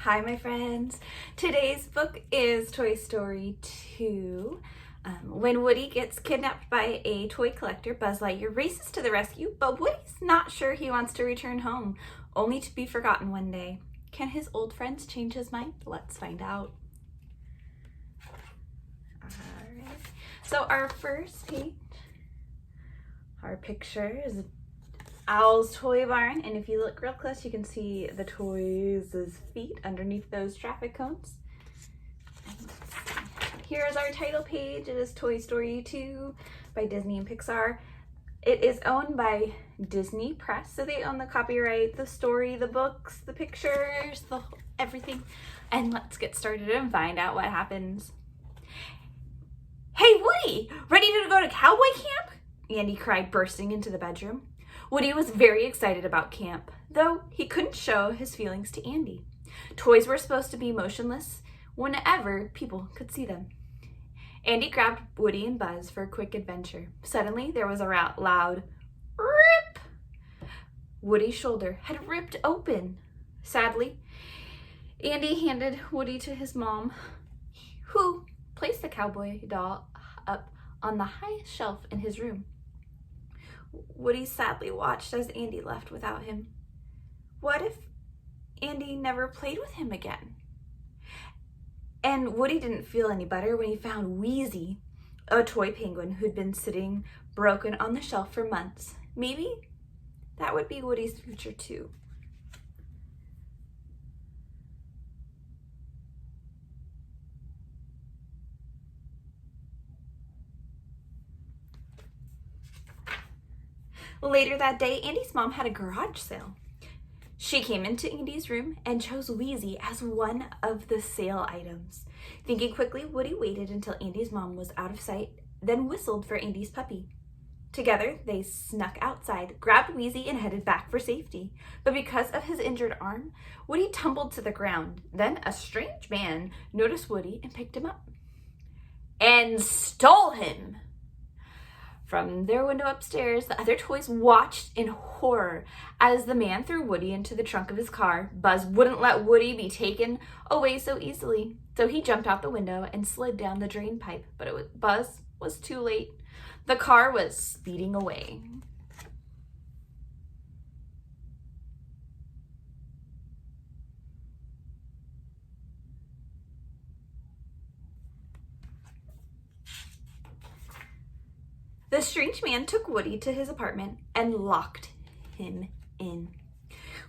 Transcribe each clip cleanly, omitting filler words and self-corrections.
Hi, my friends. Today's book is Toy Story 2. When Woody gets kidnapped by a toy collector, Buzz Lightyear races to the rescue, but Woody's not sure he wants to return home, only to be forgotten one day. Can his old friends change his mind? Let's find out. Alright. So our first page, our picture is Owl's Toy Barn, and if you look real close, you can see the toys' feet underneath those traffic cones. Here is our title page. It is Toy Story 2 by Disney and Pixar. It is owned by Disney Press, so they own the copyright, the story, the books, the pictures, everything. And let's get started and find out what happens. Hey, Woody! Ready to go to cowboy camp? Andy cried, bursting into the bedroom. Woody was very excited about camp, though he couldn't show his feelings to Andy. Toys were supposed to be motionless whenever people could see them. Andy grabbed Woody and Buzz for a quick adventure. Suddenly, there was a loud rip. Woody's shoulder had ripped open. Sadly, Andy handed Woody to his mom, who placed the cowboy doll up on the highest shelf in his room. Woody sadly watched as Andy left without him. What if Andy never played with him again? And Woody didn't feel any better when he found Wheezy, a toy penguin who'd been sitting broken on the shelf for months. Maybe that would be Woody's future too. Later that day, Andy's mom had a garage sale. She came into Andy's room and chose Wheezy as one of the sale items. Thinking quickly, Woody waited until Andy's mom was out of sight, then whistled for Andy's puppy. Together, they snuck outside, grabbed Wheezy, and headed back for safety. But because of his injured arm, Woody tumbled to the ground. Then a strange man noticed Woody and picked him up and stole him. From their window upstairs, the other toys watched in horror as the man threw Woody into the trunk of his car. Buzz wouldn't let Woody be taken away so easily, so he jumped out the window and slid down the drain pipe, but Buzz was too late. The car was speeding away. The strange man took Woody to his apartment and locked him in.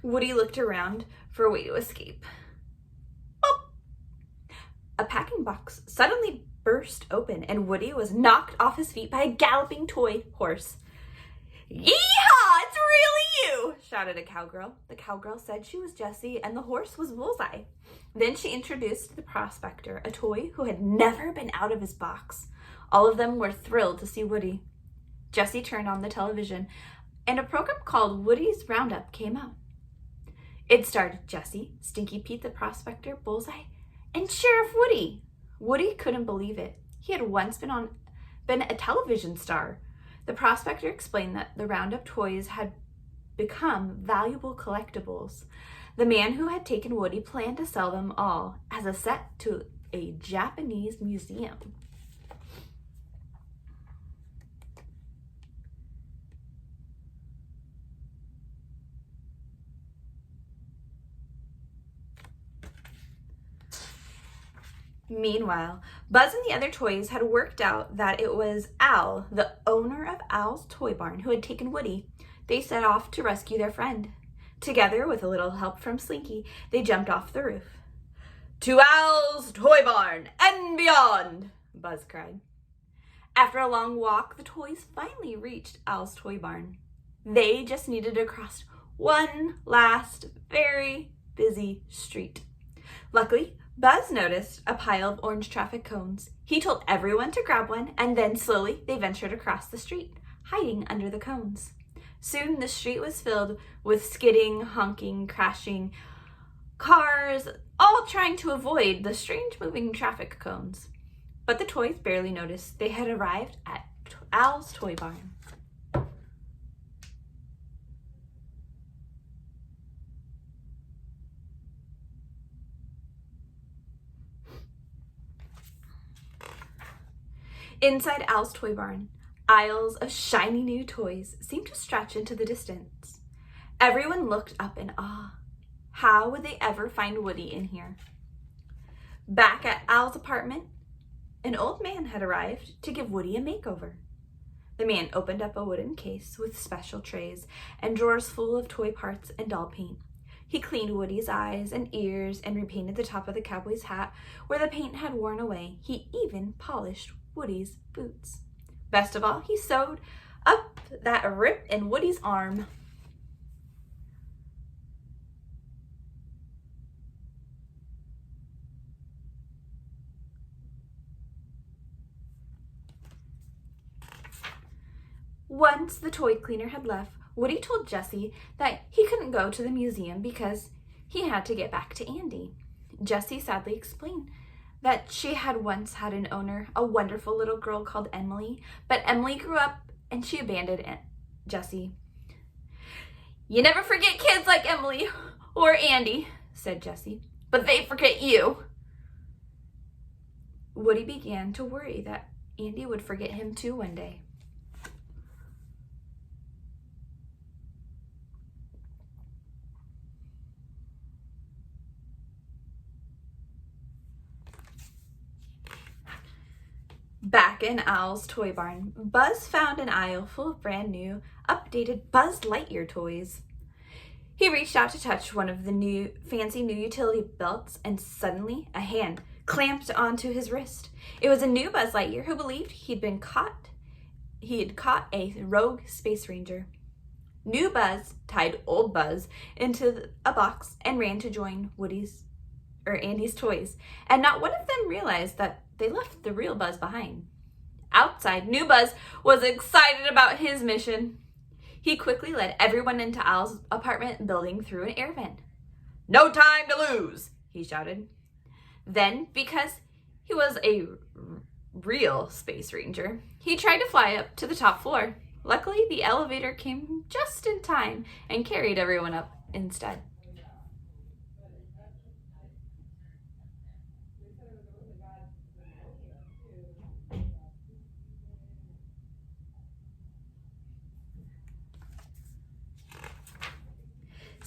Woody looked around for a way to escape. Oh! A packing box suddenly burst open and Woody was knocked off his feet by a galloping toy horse. Yee-haw! It's really you! Shouted a cowgirl. The cowgirl said she was Jessie and the horse was Bullseye. Then she introduced the prospector, a toy who had never been out of his box. All of them were thrilled to see Woody. Jessie turned on the television, and a program called Woody's Roundup came out. It starred Jessie, Stinky Pete the Prospector, Bullseye, and Sheriff Woody. Woody couldn't believe it. He had once been a television star. The prospector explained that the Roundup toys had become valuable collectibles. The man who had taken Woody planned to sell them all as a set to a Japanese museum. Meanwhile, Buzz and the other toys had worked out that it was Owl, the owner of Owl's Toy Barn, who had taken Woody. They set off to rescue their friend. Together, with a little help from Slinky, they jumped off the roof. To Owl's Toy Barn and beyond, Buzz cried. After a long walk, the toys finally reached Owl's Toy Barn. They just needed to cross one last, very busy street. Luckily, Buzz noticed a pile of orange traffic cones. He told everyone to grab one, and then slowly they ventured across the street, hiding under the cones. Soon the street was filled with skidding, honking, crashing cars, all trying to avoid the strange moving traffic cones. But the toys barely noticed they had arrived at Owl's Toy Barn. Inside Al's toy barn, aisles of shiny new toys seemed to stretch into the distance. Everyone looked up in awe. How would they ever find Woody in here? Back at Al's apartment, an old man had arrived to give Woody a makeover. The man opened up a wooden case with special trays and drawers full of toy parts and doll paint. He cleaned Woody's eyes and ears and repainted the top of the cowboy's hat where the paint had worn away. He even polished Woody's boots. Best of all, he sewed up that rip in Woody's arm. Once the toy cleaner had left, Woody told Jessie that he couldn't go to the museum because he had to get back to Andy. Jessie sadly explained that she had once had an owner, a wonderful little girl called Emily, but Emily grew up and she abandoned Jessie. "You never forget kids like Emily or Andy," said Jessie, "but they forget you." Woody began to worry that Andy would forget him too one day. Back in Al's toy barn, Buzz found an aisle full of brand new, updated Buzz Lightyear toys. He reached out to touch one of the fancy new utility belts, and suddenly a hand clamped onto his wrist. It was a new Buzz Lightyear who believed he had caught a rogue space ranger. New Buzz tied old Buzz into a box and ran to join Andy's toys, and not one of them realized that they left the real Buzz behind. Outside, new Buzz was excited about his mission. He quickly led everyone into Al's apartment building through an air vent. "No time to lose," he shouted. Then, because he was a real space ranger, he tried to fly up to the top floor. Luckily, the elevator came just in time and carried everyone up instead.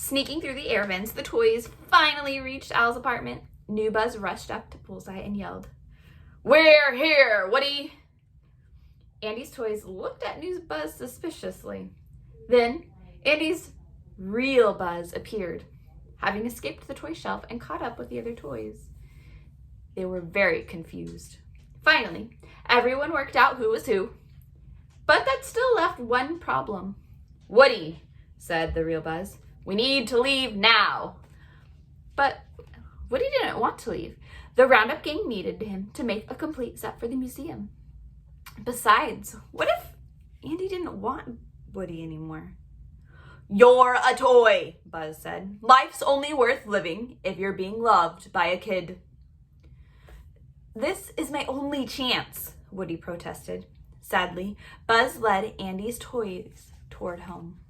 Sneaking through the air vents, the toys finally reached Al's apartment. New Buzz rushed up to Bullseye and yelled, "We're here, Woody!" Andy's toys looked at New Buzz suspiciously. Then Andy's real Buzz appeared, having escaped the toy shelf and caught up with the other toys. They were very confused. Finally, everyone worked out who was who, but that still left one problem. "Woody," said the real Buzz, "we need to leave now." But Woody didn't want to leave. The Roundup gang needed him to make a complete set for the museum. Besides, what if Andy didn't want Woody anymore? "You're a toy," Buzz said. "Life's only worth living if you're being loved by a kid." "This is my only chance," Woody protested. Sadly, Buzz led Andy's toys toward home.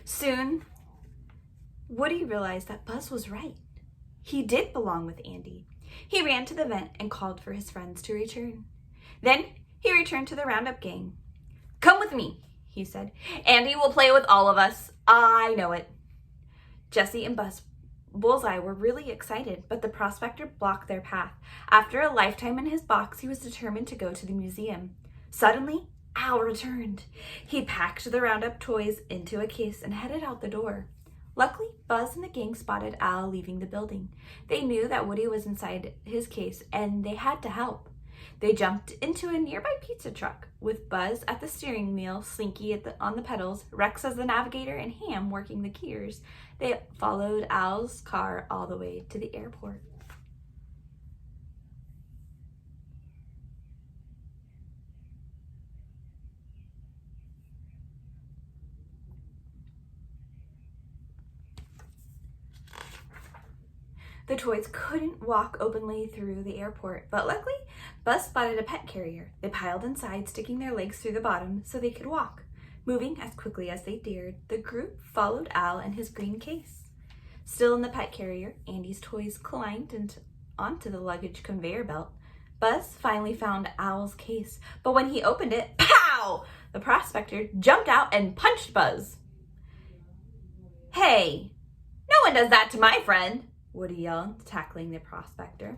Soon, Woody realized that Buzz was right. He did belong with Andy. He ran to the vent and called for his friends to return. Then he returned to the Roundup gang. "Come with me," he said. "Andy will play with all of us. I know it." Jessie and Bullseye were really excited, but the prospector blocked their path. After a lifetime in his box, he was determined to go to the museum. Suddenly, Al returned. He packed the Roundup toys into a case and headed out the door. Luckily, Buzz and the gang spotted Al leaving the building. They knew that Woody was inside his case and they had to help. They jumped into a nearby pizza truck with Buzz at the steering wheel, Slinky on the pedals, Rex as the navigator, and Ham working the gears. They followed Al's car all the way to the airport. The toys couldn't walk openly through the airport, but luckily, Buzz spotted a pet carrier. They piled inside, sticking their legs through the bottom so they could walk. Moving as quickly as they dared, the group followed Al and his green case. Still in the pet carrier, Andy's toys climbed onto the luggage conveyor belt. Buzz finally found Al's case, but when he opened it, pow! The prospector jumped out and punched Buzz. "Hey, no one does that to my friend," Woody yelled, tackling the prospector.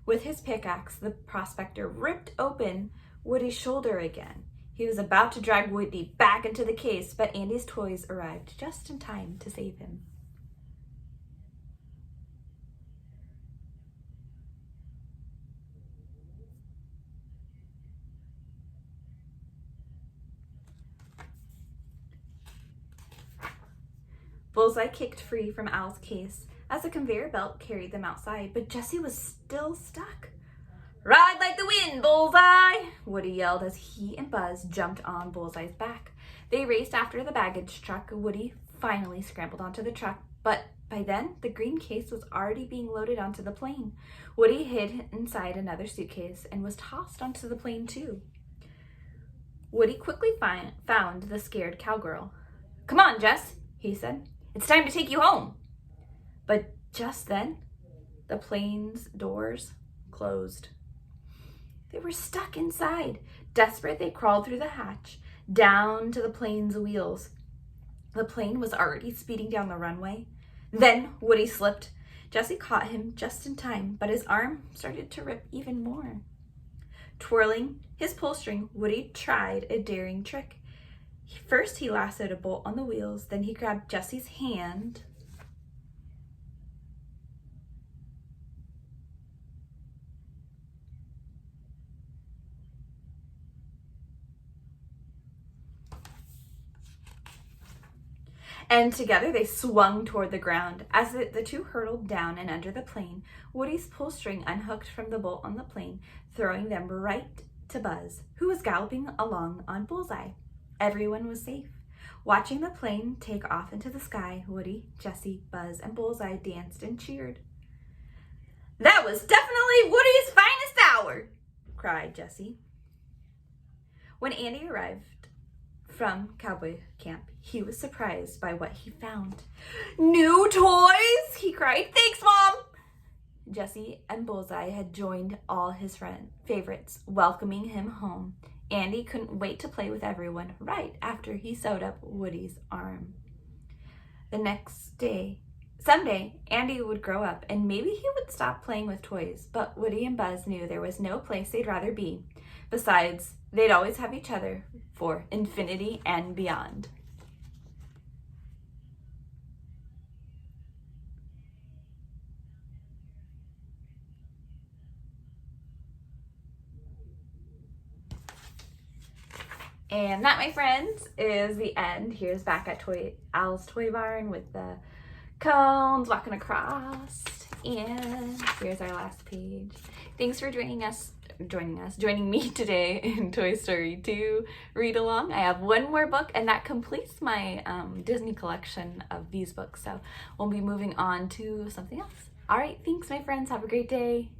With his pickaxe, the prospector ripped open Woody's shoulder again. He was about to drag Woody back into the case, but Andy's toys arrived just in time to save him. Bullseye kicked free from Al's case as the conveyor belt carried them outside, but Jessie was still stuck. "Ride like the wind, Bullseye!" Woody yelled as he and Buzz jumped on Bullseye's back. They raced after the baggage truck. Woody finally scrambled onto the truck, but by then, the green case was already being loaded onto the plane. Woody hid inside another suitcase and was tossed onto the plane too. Woody quickly found the scared cowgirl. "Come on, Jess," he said. "It's time to take you home." But just then, the plane's doors closed. They were stuck inside. Desperate, they crawled through the hatch, down to the plane's wheels. The plane was already speeding down the runway. Then Woody slipped. Jessie caught him just in time, but his arm started to rip even more. Twirling his pull string, Woody tried a daring trick. First, he lassoed a bolt on the wheels, then he grabbed Jessie's hand and together they swung toward the ground. As the two hurtled down and under the plane, Woody's pull string unhooked from the bolt on the plane, throwing them right to Buzz, who was galloping along on Bullseye. Everyone was safe. Watching the plane take off into the sky, Woody, Jessie, Buzz, and Bullseye danced and cheered. "That was definitely Woody's finest hour," cried Jessie. When Andy arrived from cowboy camp, he was surprised by what he found. "New toys!" he cried. "Thanks, Mom!" Jessie and Bullseye had joined all his favorites, welcoming him home. Andy couldn't wait to play with everyone right after he sewed up Woody's arm. The next day, someday, Andy would grow up and maybe he would stop playing with toys, but Woody and Buzz knew there was no place they'd rather be. Besides, they'd always have each other for infinity and beyond. And that, my friends, is the end. Here's back at Al's Toy Barn with the cones walking across. And here's our last page. Thanks for joining me today in Toy Story 2 read along. I have one more book and that completes my Disney collection of these books. So we'll be moving on to something else. All right, thanks, my friends. Have a great day.